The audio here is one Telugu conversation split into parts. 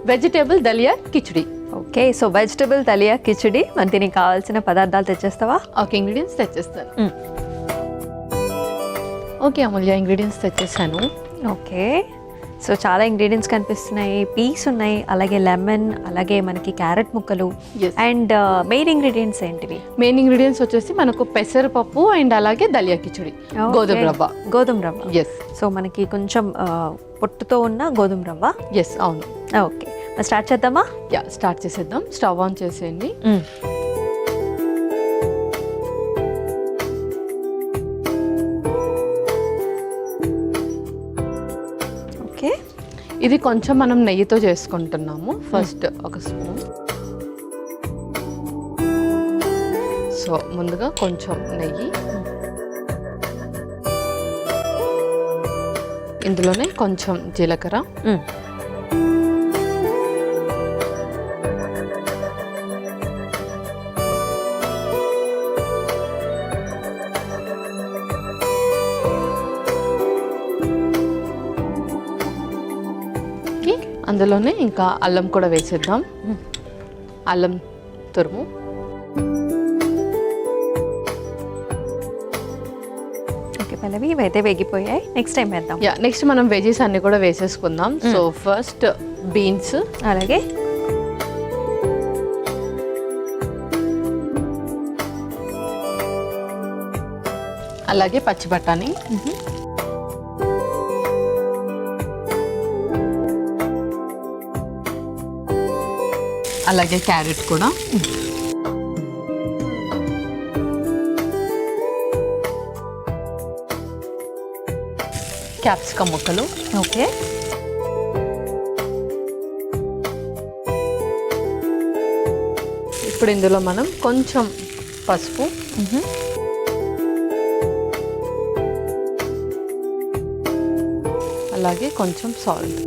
Vegetable dalia khichdi. Okay, so vegetable dalia khichdi. మరి దీనికి కావాల్సిన పదార్థాలు తెచ్చేస్తావా? ఓకే, ఇంగ్రీడియంట్స్ తెచ్చేస్తాను. ఓకే అమూల్య, ఇంగ్రీడియంట్స్ తెచ్చేసాను. ఓకే, సో చాలా ఇంగ్రీడియంట్స్ కనిపిస్తున్నాయి. పీస్ ఉన్నాయి, అలాగే లెమన్, అలాగే మనకి క్యారెట్ ముక్కలు. Yes. అండ్ మెయిన్ ఇంగ్రీడియంట్స్ ఏంటివి? మెయిన్ ఇంగ్రీడియంట్స్ వచ్చేసి మనకు పెసరపప్పు అండ్ అలాగే దలియా కిచిడి, గోధుమ రవ్వ. గోధుమ రవ్వ. ఎస్. సో మనకి కొంచెం పొట్టుతో ఉన్న గోధుమ రవ్వ. ఎస్, అవును. ఓకే, మరి స్టార్ట్ చేద్దామా? యా, స్టార్ట్ చేసేద్దాం. స్టవ్ ఆన్ చేసేయండి. ఓకే, ఇది కొంచెం మనం నెయ్యితో చేసుకుంటున్నాము. ఫస్ట్ ఒక స్పూన్. సో ముందుగా కొంచెం నెయ్యి, ఇందులోనే కొంచెం జీలకర్ర, అందులోనే ఇంకా అల్లం కూడా వేసేద్దాం. అల్లం తురుము, ఓకే పల్లవి, ఇవైతే వేగిపోయాయి. నెక్స్ట్ టైం వేద్దాం. యా, నెక్స్ట్ మనం వెజీస్ అన్ని కూడా వేసేసుకుందాం. సో ఫస్ట్ బీన్స్, అలాగే అలాగే పచ్చి బఠానీ, అలాగే క్యారెట్ కూడా, క్యాప్సికమ్ ముక్కలు. ఓకే, ఇప్పుడు ఇందులో మనం కొంచెం పసుపు, అలాగే కొంచెం సాల్ట్.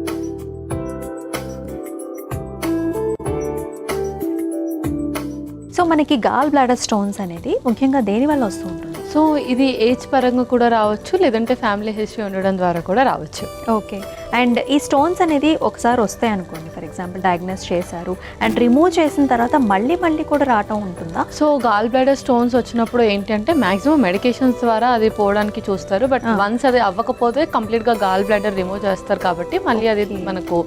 సో మనకి గాల్ బ్లాడర్ స్టోన్స్ అనేది ముఖ్యంగా దేని వల్ల వస్తూ ఉంటుంది? సో ఇది ఏజ్ పరంగా కూడా రావచ్చు, లేదంటే ఫ్యామిలీ హిస్టరీ ఉండడం ద్వారా కూడా రావచ్చు. ఓకే, అండ్ ఈ స్టోన్స్ అనేది ఒకసారి వస్తాయి అనుకోండి, ఫర్ ఎగ్జాంపుల్ డయాగ్నోస్ చేశారు అండ్ రిమూవ్ చేసిన తర్వాత మళ్ళీ కూడా రావటం ఉంటుందా? సో గాల్ బ్లాడర్ స్టోన్స్ వచ్చినప్పుడు ఏంటంటే మ్యాక్సిమం మెడికేషన్స్ ద్వారా అది పోవడానికి చూస్తారు. బట్ వన్స్ అది అవ్వకపోతే కంప్లీట్గా గాల్ బ్లాడర్ రిమూవ్ చేస్తారు కాబట్టి మళ్ళీ అది మనకు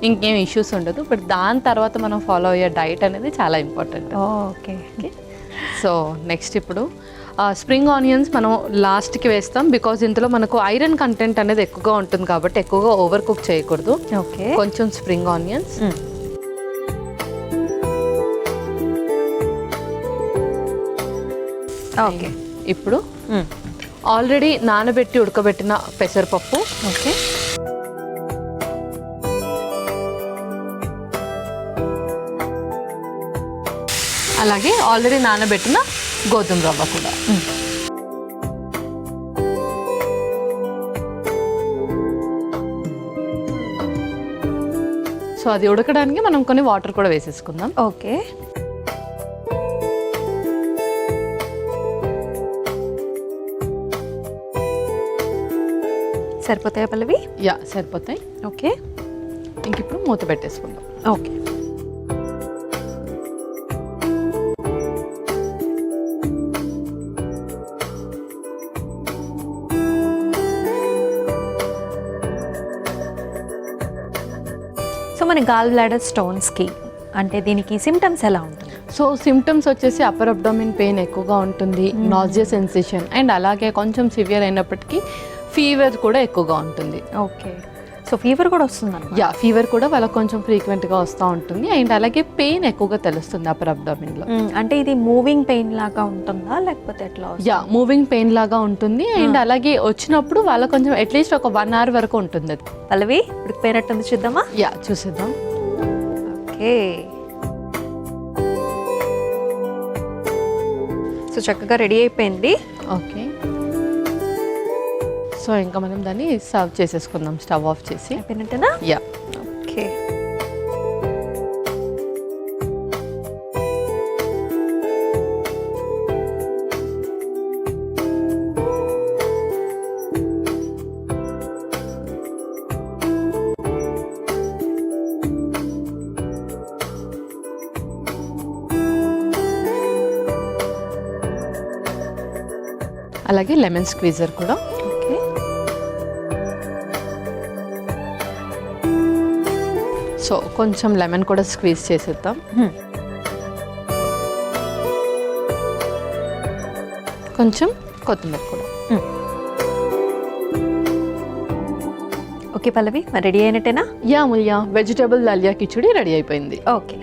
ఇంకేం ఇష్యూస్ ఉండదు. బట్ దాని తర్వాత మనం ఫాలో అయ్యే డైట్ అనేది చాలా important. Okay okay. So next ఇప్పుడు స్ప్రింగ్ ఆనియన్స్ మనం లాస్ట్కి వేస్తాం, బికాజ్ ఇందులో మనకు ఐరన్ కంటెంట్ అనేది ఎక్కువగా ఉంటుంది కాబట్టి ఎక్కువగా ఓవర్ కుక్ చేయకూడదు. ఓకే, కొంచెం స్ప్రింగ్ ఆనియన్స్, ఓకే. ఇప్పుడు ఆల్రెడీ నానబెట్టి ఉడకబెట్టిన పెసరపప్పు, ఓకే, అలాగే ఆల్రెడీ నానబెట్టిన గోధుమ రవ్వ కూడా. సో అది ఉడకడానికి మనం కొన్ని వాటర్ కూడా వేసేసుకుందాం. ఓకే, సరిపోతాయా పల్లవి? యా, సరిపోతాయి. ఓకే, ఇంక ఇప్పుడు మూత పెట్టేసుకుందాం. ఓకే. సో మన గాల్ బ్లాడర్ స్టోన్స్కి అంటే దీనికి సిమ్టమ్స్ ఎలా ఉంటుంది? సో సిమ్టమ్స్ వచ్చేసి అప్పర్ అబ్డామిన్ పెయిన్ ఎక్కువగా ఉంటుంది, నాజియా సెన్సేషన్, అండ్ అలాగే కొంచెం సివియర్ అయినప్పటికీ ఫీవర్ కూడా ఎక్కువగా ఉంటుంది. ఓకే, సో ఫీవర్ కూడా వస్తుంది? యా, ఫీవర్ కూడా వాళ్ళకి కొంచెం ఫ్రీక్వెంట్గా వస్తూ ఉంటుంది. అండ్ అలాగే పెయిన్ ఎక్కువగా తెలుస్తుంది అప్పర్ అబ్డామిన్లో. అంటే ఇది మూవింగ్ పెయిన్ లాగా ఉంటుందా లేకపోతే ఎట్లా? యా, మూవింగ్ పెయిన్ లాగా ఉంటుంది. అండ్ అలాగే వచ్చినప్పుడు వాళ్ళకి కొంచెం అట్లీస్ట్ ఒక 1 hour వరకు ఉంటుంది. అది పల్లవి ఉడికిపోయినట్టుంది, చూద్దామా? యా, చూసేద్దాం. ఓకే, సో చక్కగా రెడీ అయిపోయింది. ఓకే, సో ఇంకా మనం దాన్ని సర్వ్ చేసేసుకుందాం స్టవ్ ఆఫ్ చేసి. అయిపోయినట్టేనా? యా. ఓకే, అలాగే లెమన్ స్క్వీజర్ కూడా. ఓకే. సో కొంచెం లెమన్ కూడా స్క్వీజ్ చేసేద్దాం. కొంచెం కొత్తిమీర కూడా. ఓకే పల్లవి, మరి రెడీ అయినట్టేనా? Yeah Amulya, vegetable dalia khichdi ready అయిపోయింది. ఓకే.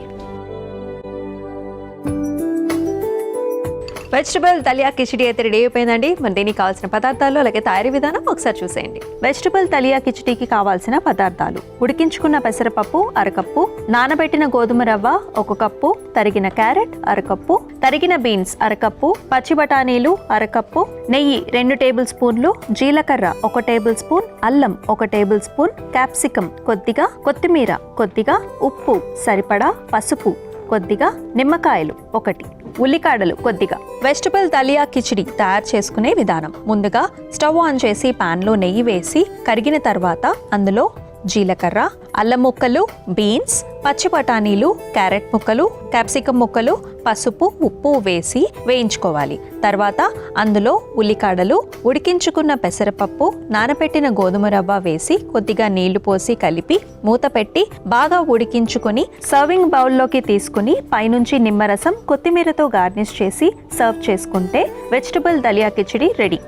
వెజిటబుల్ దలియా కిచడి అయితే రెడీ అయిపోయిందండి. మరి దీనికి కావాల్సిన పదార్థాలు అలాగే తయారీ విధానం ఒకసారి చూసేయండి. వెజిటబుల్ దలియా కిచడికి కావాల్సిన పదార్థాలు: ఉడికించుకున్న పెసరపప్పు అరకప్పు, నానబెట్టిన గోధుమ రవ్వ 1 కప్పు, తరిగిన క్యారెట్ అరకప్పు, తరిగిన బీన్స్ అరకప్పు, పచ్చి బఠానీలు అరకప్పు, నెయ్యి 2 టేబుల్ స్పూన్లు, జీలకర్ర 1 టేబుల్ స్పూన్, అల్లం 1 టేబుల్ స్పూన్, క్యాప్సికం కొద్దిగా, కొత్తిమీర కొద్దిగా, ఉప్పు సరిపడా, పసుపు కొద్దిగా, నిమ్మకాయలు 1, ఉల్లికాడలు కొద్దిగా. వెజిటబుల్ దలియా కిచడి తయారు చేసుకునే విధానం: ముందుగా స్టవ్ ఆన్ చేసి పాన్లో నెయ్యి వేసి కరిగిన తర్వాత అందులో జీలకర్ర, అల్లం ముక్కలు, బీన్స్, పచ్చి బఠానీలు, క్యారెట్ ముక్కలు, క్యాప్సికం ముక్కలు, పసుపు, ఉప్పు వేసి వేయించుకోవాలి. తర్వాత అందులో ఉల్లికాడలు, ఉడికించుకున్న పెసరపప్పు, నానబెట్టిన గోధుమ రవ్వ వేసి కొద్దిగా నీళ్లు పోసి కలిపి మూత పెట్టి బాగా ఉడికించుకొని సర్వింగ్ బౌల్లోకి తీసుకుని పైనుంచి నిమ్మరసం, కొత్తిమీరతో గార్నిష్ చేసి సర్వ్ చేసుకుంటే వెజిటబుల్ దలియా కిచడి రెడీ.